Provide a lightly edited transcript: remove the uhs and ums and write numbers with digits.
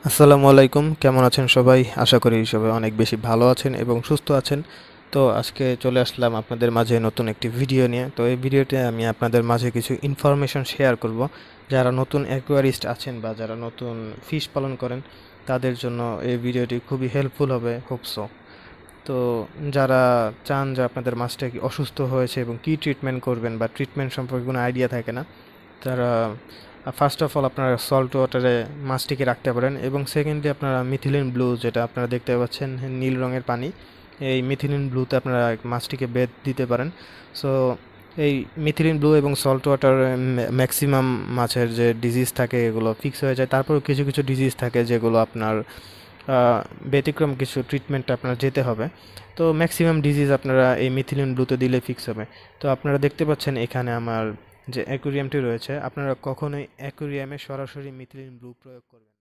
আসসালামু আলাইকুম, কেমন আছেন সবাই? আশা করি সবাই অনেক বেশি ভালো আছেন এবং সুস্থ আছেন। তো আজকে চলে আসলাম আপনাদের মাঝে নতুন একটি ভিডিও নিয়ে। তো এই ভিডিওতে আমি আপনাদের মাঝে কিছু ইনফরমেশন শেয়ার করব। যারা নতুন অ্যাকোয়ারিস্ট আছেন বা যারা নতুন ফিশ পালন করেন তাদের জন্য এই ভিডিওটি খুবই হেল্পফুল হবে, হোপসো। তো যারা চান যে আপনাদের মাছটা কি অসুস্থ হয়েছে এবং কী ট্রিটমেন্ট করবেন বা ট্রিটমেন্ট সম্পর্কে কোনো আইডিয়া থাকে না, তারা ফার্স্ট অফ অল আপনারা সল্ট ওয়াটারে মাছটিকে রাখতে পারেন এবং সেকেন্ডলি আপনারা মিথিলিন ব্লু, যেটা আপনারা দেখতে পাচ্ছেন নীল রঙের পানি, এই মিথিলিন ব্লুতে আপনারা মাছটিকে বেদ দিতে পারেন। সো এই মিথিলিন ব্লু এবং সল্ট ওয়াটার ম্যাক্সিমাম মাছের যে ডিজিজ থাকে এগুলো ফিক্স হয়ে যায়। তারপরেও কিছু কিছু ডিজিজ থাকে যেগুলো আপনার ব্যতিক্রম কিছু ট্রিটমেন্ট আপনার যেতে হবে। তো ম্যাক্সিমাম ডিজিজ আপনারা এই মিথিলিন ব্লুতে দিলে ফিক্স হবে। তো আপনারা দেখতে পাচ্ছেন এখানে আমার যে অ্যাকুরিয়ামটি রয়েছে, আপনারা কখনোই অ্যাকুরিয়ামে সরাসরি মিথিলিন ব্লু প্রয়োগ করবেন।